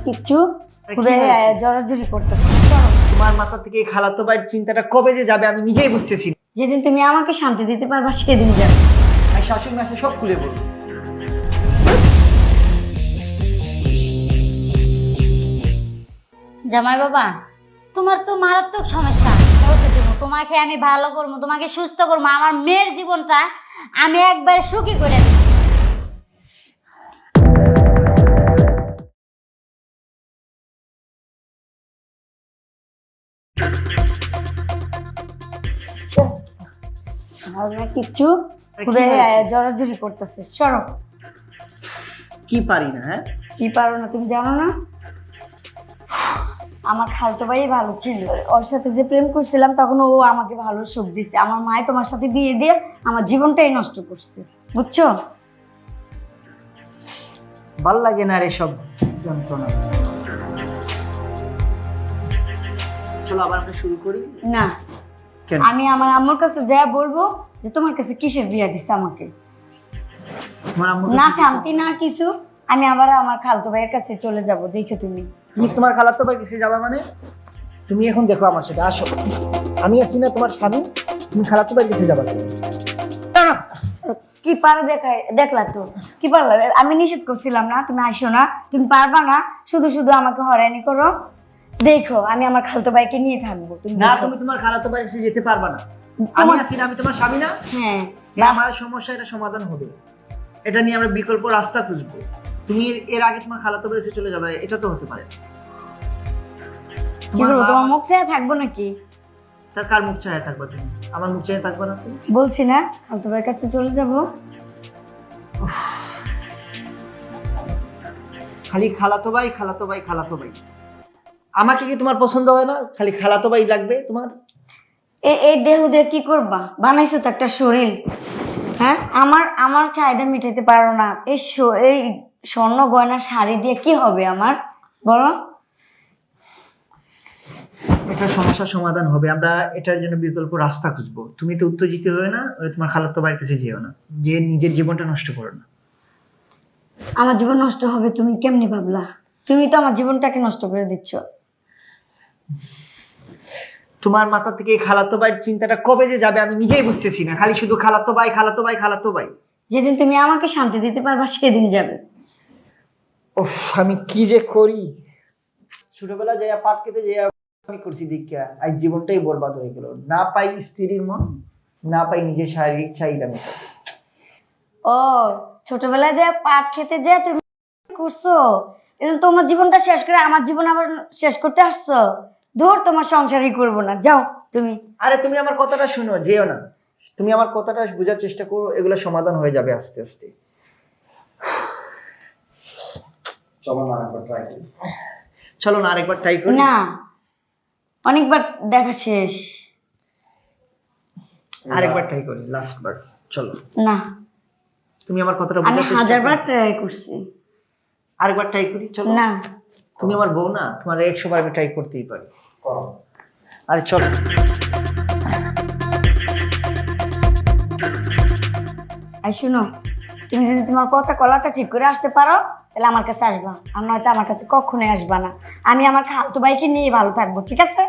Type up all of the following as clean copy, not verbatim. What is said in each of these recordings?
কিচ্ছু জড়াজড়ি করতেছে। তোমার মাথা থেকে এই খালাতো ভাইয়ের চিন্তাটা কবে যে যাবে আমি নিজেই বুঝতেছি না। যেদিন তুমি আমাকে শান্তি দিতে পারবা সেদিন যাবে। আর শাশুড়ি মাসে সব খুলে বলবো। জামাই বাবা, তোমার তো মারাত্মক সমস্যা। তোমাকে আমি ভালো করবো, তোমাকে সুস্থ করবো, আমার মেয়ের জীবনটা আমি একবারে সুখী করে দেব। কিচ্ছু জড়াজড়ি করতেছে। সরো। কি পারি না? হ্যাঁ, কি পারো না তুমি জানো না? আমার খালতো ভাই ভালো ছিল, ওর সাথে যে প্রেম করছিলাম তখন ও আমাকে ভালো সুখ দিছে। আমার মায়ে তোমার সাথে বিয়ে দিয়ে আমার জীবনটাই নষ্ট করছে, বুঝছো? ভাল লাগে না রে সব যন্ত্রণা। চলো আবার আমরা শুরু করি। না, কেন? আমি আমার আম্মুর কাছে যা বলবো যে তোমার কাছে কিসের বিয়ে দিচ্ছে আমাকে, তোমার আম্মু না শান্তি না কিছু। আমি আবার আমার খালতো ভাইয়ের কাছে চলে যাব। দেখো তুমি তোমার খালাতো ভাই কাছে যাবা মানে? তুমি এখন দেখো আমার সাথে আসো, আমি আছি না তোমার স্বামী, তুমি খালাতো ভাই কাছে যাবা। কি পারো দেখলা তো কি পারলা? আমি নিষেধ করছিলাম না তুমি আসো না, তুমি পারবা না, শুধু শুধু আমাকে হয়রানি করো। দেখো আমি আমার খালতো ভাইকে নিয়ে থাকবো। না, তুমি তোমার খালাতো ভাই কাছে যেতে পারবা না। আমি আছি না, আমি তোমার স্বামী না? হ্যাঁ, আমার সমস্যা এটা সমাধান হবে, এটা নিয়ে আমরা বিকল্প রাস্তা খুঁজবো। তুমি এর আগে তোমার খালাতো ভাই কাছে চলে যাবে, এটা তো হতে পারে। তোমার মুখ চেয়ে থাকবো নাকি? তার কার মুখ চায় থাকবা তুমি? আমার মুখ চায় থাকবা না তুমি? বলছি না খালতো ভাইয়ের কাছে চলে যাব। খালি খালাতো ভাই খালাতো ভাই খালাতো ভাই। আমাকে কি তোমার পছন্দ হয় না? খালি খালাতো ভাই লাগবে তোমার? এই দেহ দিয়ে কি করবা? বানাইছো তো একটা শরীর। হ্যাঁ, আমার চাহিদা মিটাইতে পারো না। এই স্বর্ণ গয়না শাড়ি দিয়ে কি হবে আমার, বলো? এটা সমস্যার সমাধান হবে, আমরা এটার জন্য বিকল্প রাস্তা খুঁজবো। তুমি তো উত্তেজিত হয়ে না, তোমার খালাতো ভাইয়ের কাছে যেও না, যে নিজের জীবনটা নষ্ট করো না। আমার জীবন নষ্ট হবে তুমি কেমনি ভাবলা? তুমি তো আমার জীবনটাকে নষ্ট করে দিচ্ছ। তোমার মাথা থেকে এই খালাতো ভাইয়ের চিন্তাটা কবে যে যাবে আমি নিজেই বুঝতেছি না। খালি শুধু খালাতো ভাই খালাতো ভাই খালাতো ভাই। যেদিন তুমি আমাকে শান্তি দিতে পারবা সেদিন যাবে। ওফ, আমি কি যে করি! ছোটবেলা যাইয়া পাট খেতে যাইয়া আমি করছি দীক্ষা, আজ জীবনটাই বরবাদ হয়ে গেল। না পাই স্ত্রীর মন, না পাই নিজের শারীরিক চাহিদা মেটাতে। ও ছোটবেলায় যে পাট খেতে যে তুমি করছো, কিন্তু তোমার জীবনটা শেষ করে আমার জীবন আবার শেষ করতে আসছো। ধর, তোমার সংসারই করবো না, যাও তুমি। আরে তুমি আমার কথাটা শুনো, যেও না। তুমি আমার কথাটা বোঝার চেষ্টা করো, এগুলো সমাধান হয়ে যাবে আস্তে আস্তে। চলো না আরেকবার ট্রাই করি। না, অনেকবার দেখা শেষ। আরেকবার ট্রাই করি, লাস্ট বার। চলো না, তুমি আমার কথাটা আমি বোঝার চেষ্টা করো। 1000বার ট্রাই করছি। আরেকবার ট্রাই করি, চলো। না, তুমি আমার বউ না, তোমার 100 বার আমি ট্রাই করতেই পারি। আরে চলো। আর শুনো, তুমি যদি তোমার কথা কলাটা ঠিক করে আসতে পারো তাহলে আমার কাছে আসবা, আর নয়তো আমার কাছে কখনোই আসবা না। আমি আমার খালতো ভাইকে নিয়ে ভালো থাকবো, ঠিক আছে?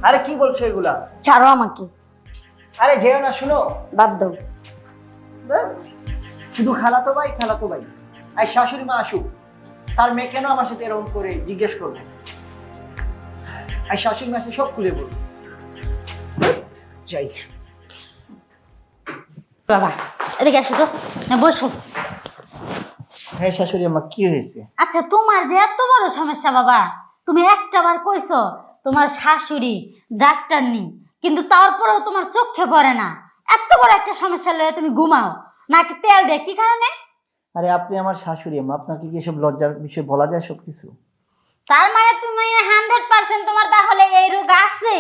আরে কি বলছো এগুলা? ছাড়ো আমাকে। আরে যেও না, শুনো। বাদ দাও। শুধু খালাতো ভাই খালাতো ভাই। আর শাশুড়ি মা আসুক, তার মেয়ে কেন আমার সাথে এরকম করে জিজ্ঞেস করবে? আর শাশুড়ি মা সব খুলে বলবো। যাই। বাবা এদিকে আসো তো, না বসো। হ্যাঁ শাশুড়ি মা, কি হয়েছে? আচ্ছা, তোমার যে এত বড় সমস্যা বাবা, তুমি একটাবার কইছো তোমার শাশুড়ি ডাক্তার নেই, কিন্তু তারপরেও তোমার চোখে পড়ে না। এত বড় একটা সমস্যা লয়ে তুমি ঘুমাও নাকি তেল দেয়, কি কারণে? আরে আপনি আমার শাশুড়ি মা, আপনাকে কি এসব লজ্জার বিষয় বলা যায় সবকিছু? তার মানে তুমি 100% তোমার তাহলে এই রোগ আছে?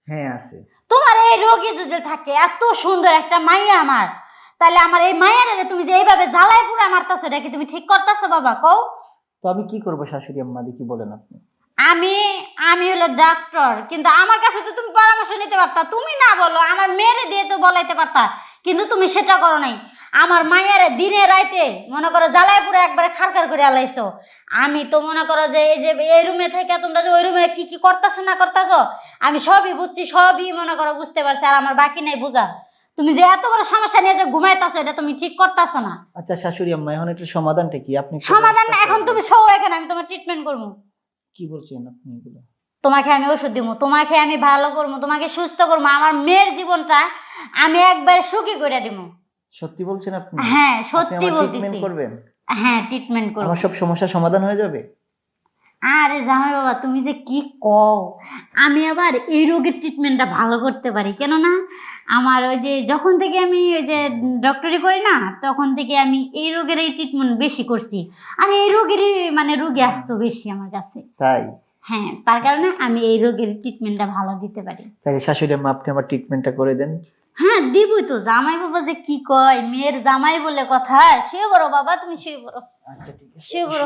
হ্যাঁ আছে। তোমার এই রোগী যদি থাকে, এত সুন্দর একটা মাইয়া আমার, তাহলে আমার এই মাইয়ারে তুমি যে এইভাবে জ্বালায় পুরা মারতাছো, এটা কি তুমি ঠিক করতেছো বাবা? কও তো আমি কি করবো শাশুড়ি আম্মা, দেখি বলেন আপনি। আমি আমি হলো ডাক্তার, কিন্তু আমার কাছে তো তুমি পরামর্শ নিতে পারতা। তুমি না বলো, আমার মেয়েরে দিয়ে তো বলাইতে পারতা, কিন্তু তুমি সেটা করো নাই। আমার মায়ের দিনে রাইতে মনে করো জ্বালায় পুরো একবারে খারখার করে আলাইছো। আমি তো মনে করো যে এই রুমে থেকে তোমরা যে ওই রুমে কি কি করতেছো না করতেছো আমি সবই বুঝছি, সবই মনে করো বুঝতে পারছি, আর আমার বাকি নাই বুঝা। তুমি যে এত বড় সমস্যা নিয়ে যে ঘুমাইতেছো এটা তুমি ঠিক করতেছো না। আচ্ছা শাশুড়ি আম্মা, এখন একটু সমাধানটা কি? আপনি সমাধান না, এখন তুমি শো এখানে, আমি তোমার ট্রিটমেন্ট করবো। কি বলছেন আপনি এগুলো? তোমাকে আমি ওষুধ দিব, তোমাকে আমি ভালো করবো, তোমাকে সুস্থ করবো, আমার মেয়ের জীবনটা আমি একবার সুখী করে দিব। সত্যি বলছেন আপনি? হ্যাঁ আপনি সত্যি আমার বলতেছি। ট্রিটমেন্ট করবেন? হ্যাঁ ট্রিটমেন্ট করবো। আমার সব সমস্যার সমাধান হয়ে যাবে? আরে জামাই বাবা তুমি যে কি কও, আমি আবার এই রোগের ট্রিটমেন্টটা ভালো করতে পারি। কেননা আমার ওই যে যখন থেকে আমি ওই যে ডক্টরি করি না, তখন থেকে আমি এই রোগের এই ট্রিটমেন্ট বেশি করছি। আর এই রোগেরই মানে রোগী আসতো বেশি আমার কাছে। তাই? হ্যাঁ, তার কারণে আমি এই রোগের ট্রিটমেন্টটা ভালো দিতে পারি। তাই শাশুড়ি আম্মা, আপনি আমার ট্রিটমেন্টটা করে দেন। হ্যাঁ দিবই তো। জামাই বাবা যে কি কয়, মেয়ের জামাই বলে কথা। শুয়ে বড় বাবা, তুমি শুয়ে বড়। আচ্ছা ঠিক আছে। শুয়ে বড়।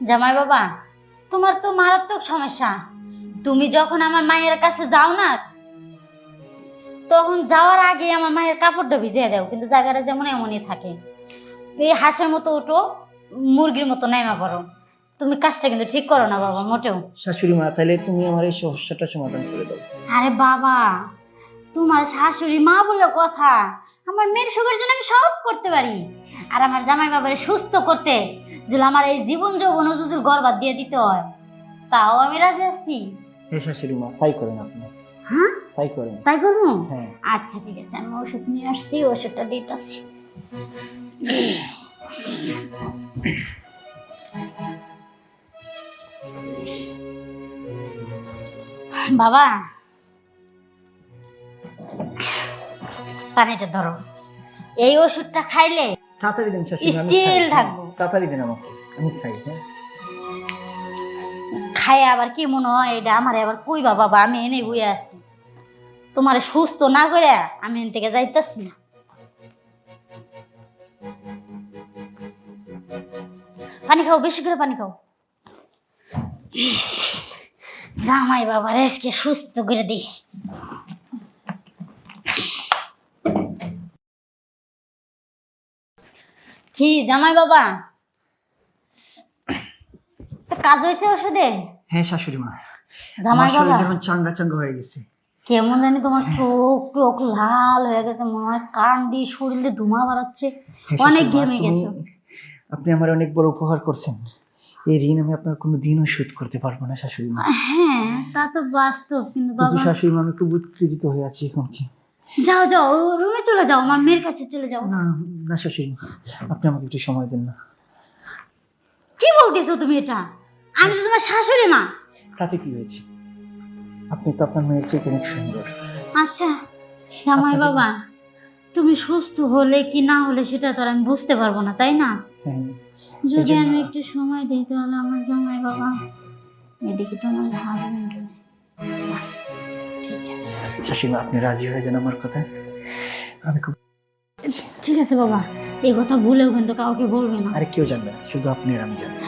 জামাই বাবা, তোমার তো মারাত্মক সমস্যা। তুমি যখন আমার মায়ের কাছে যাও না, তখন যাওয়ার আগে আমার মায়ের কাপড়টা ভিজিয়ে দাও, কিন্তু জায়গাটা যেমন এমনই থাকে। এই হাঁসের মতো উঠো, মুরগির মতো নাইমা পড়ো। তুমি কাজটা কিন্তু ঠিক করো না বাবা, মোটেও। শাশুড়ি মা, তাহলে তুমি আমার এই সমস্যাটা সমাধান করে দাও। আরে বাবা, তোমার শাশুড়ি মা বলে কথা। আমার মেয়ের সুখের জন্য আমি সব করতে পারি। আর আমার জামাই বাবারে সুস্থ করতে যদি আমার এই জীবন যৌবন যদি গর্বাদ দিয়ে দিতে হয়, তাও আমি রাজি আছি। হ্যাঁ শাশুড়ি মা, তাই করেন আপনি। হ্যাঁ তাই করেন। তাই করবো? হ্যাঁ। আচ্ছা ঠিক আছে, আমি ওষুধ নিয়ে আসছি, ওষুধটা দিতেছি। বাবা পানিটা ধরো। এই ওষুধটা খাইলে তাড়াতাড়ি দেন শাশুড়ি মা, আমি স্টিল খাই। থাকবো। তাড়াতাড়ি দেন আমাকে, আমি খাই। হ্যাঁ খাই আবার কি মনে হয় এটা আমার আবার কইবা বাবা, আমি এনে বইয়ে আছি। তোমার সুস্থ না করে আমি এখান থেকে যাইতাছি না। পানি খাও, বেশি করে পানি খাও। জামাই বাবা আজকে সুস্থ করে দিই। কি জামাই বাবা, কাজ হয়েছে ওষুধে? হ্যাঁ শাশুড়ি মা, জামাই আমার শরীর বাবা এখন চাঙ্গা চাঙ্গা হয়ে গেছে। কেমন জানি তোমার চোখ টোক লাল হয়ে গেছে, মনে হয় কান দিয়ে শরীর দিয়ে ধোঁয়া বাড়াচ্ছে। হ্যাঁ, অনেক শাশুড়ি মা, ঘেমে গেছো। আপনি আমার অনেক বড় উপকার করছেন। এই ঋণ আমি আপনার কোনো দিনও শোধ করতে পারবো না শাশুড়ি মা। হ্যাঁ তা তো বাস্তব, কিন্তু কিন্তু বাবা শাশুড়ি মা, আমি খুব উত্তেজিত হয়ে আছি এখন। কি যাও যাও রুমে চলে যাও, আমার মেয়ের কাছে চলে যাও। না না শাশুড়ি মা, আপনি আমাকে একটু সময় দেন না। কি বলতেছো তুমি এটা? আমি তো তোমার শাশুড়ি মা। তাতে কি হয়েছে? আপনি তো আপনার মেয়ের চেয়ে অনেক সুন্দর। আচ্ছা জামাই বাবা, তুমি সুস্থ হলে কি না হলে সেটা তো আর আমি বুঝতে পারবো না, তাই না? হ্যাঁ, যদি এজন্য- আমি একটু সময় দিই তাহলে আমার জামাই বাবা, এদিকে তো আমার হাজবেন্ড। ঠিক আছে শাশুড়ি মা, আপনি রাজি হয়ে যান আমার কথা। আমি খুব ঠিক আছে বাবা, এই কথা ভুলেও কিন্তু কাউকে বলবে না। আরে কেউ জানবে না, শুধু আপনি আর আমি জানবো।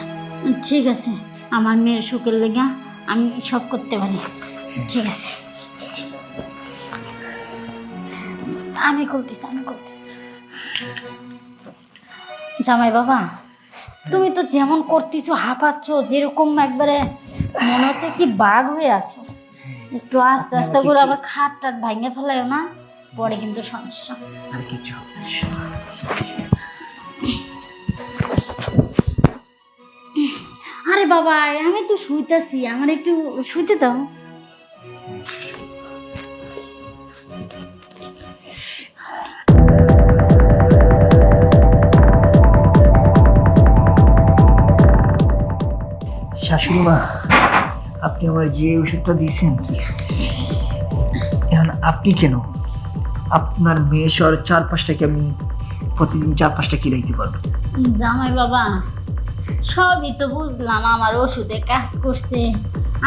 ঠিক আছে, আমার মেয়ের সুখের লেগে আমি সব করতে পারি। ঠিক আছে, আমি করতেছি। জামাই বাবা, তুমি তো যেমন করতেছো হাঁপাচ্ছ, যেরকম একবারে মনে হচ্ছে কি বাঘ হয়ে আসো। একটু আস্তে আস্তে করে আবার খাট টাট ভাঙে ফেলায় না, পরে কিন্তু সমস্যা। আর কিছু আরে বাবা, আমি তো শুইতাছি, আমার একটু শুইতে দাও। শাশুড়ি মা, আপনি আমার যে ওষুধটা দিয়েছেন, এখন আপনি কেন আপনার মেয়ে সর 4-5টাকে আমি প্রতিদিন 4-5টা কিলাইতে পারবো। জামাই বাবা, সবই তো বুঝলাম, আমার ওষুধে কাজ করছে।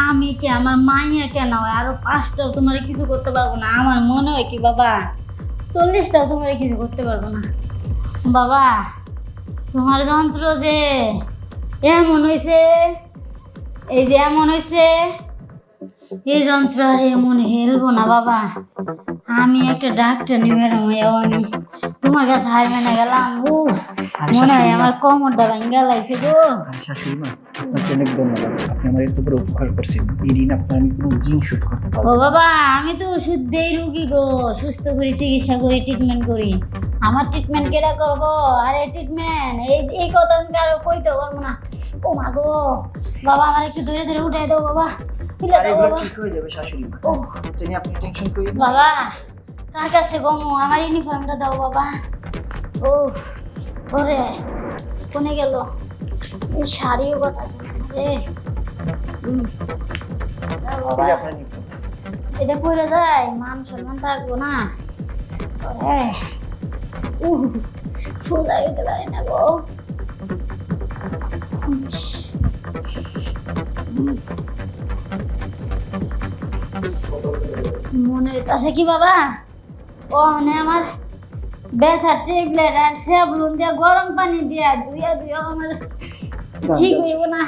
আমি কি আমার মাইয়া কেন হয় আরো 5টাও তোমার কিছু করতে পারবো না? আমার মনে হয় কি বাবা 40টাও তোমার কিছু করতে পারবো না। বাবা তোমার যন্ত্র যে এমন হয়েছে, এই যে এমন হয়েছে, এই যন্ত্র আর এমন হেলবো না বাবা। আমি একটা ডাক্তার নিয়ে আমি তোমার কাছে হাই মেনে গেলাম। মনে হয় আমার কোমরটা ভাঙ্গা লাগছে গো। আর শাশুড়ি মা, আপনাকে অনেক ধন্যবাদ। আপনি আমার এত বড় উপকার করছেন। এই ঋণ আপনার আমি কোনো দিন শোধ করতে পারবো ও না। বাবা, আমি তো ওষুধ দেই রুগী গো, সুস্থ করি, চিকিৎসা করি, ট্রিটমেন্ট করি। আমার ট্রিটমেন্ট কেটা করবো? আরে ট্রিটমেন্ট এই কথা আমি কারো কইতে পারবো না। ও মা গো, বাবা আমার একটু ধরে ধরে উঠাই দাও বাবা, তুলে আর দাও এগুলো বাবা। ঠিক হয়ে যাবে শাশুড়ি মা। ও এটা নিয়ে আপনি টেনশন করেন না। বাবা, কার কাছে গমু? আমার ইউনিফর্মটা দাও বাবা। ও ওরে, কোনে গেল? এই শাড়িও কথা রে। দাও বাবা, এই যে আপনার নিকট। এটা পরে যায়, মান সম্মান থাকবো না। ওরে সোজা গেতে পারে না গো। মনের কাছে কি বাবা, ও মানে আমার ব্যথার ট্যাবলেট আর স্যাবলুন দিয়া গরম পানি দিয়া ধুইয়া ধুইয়া আমার ঠিক হইব না।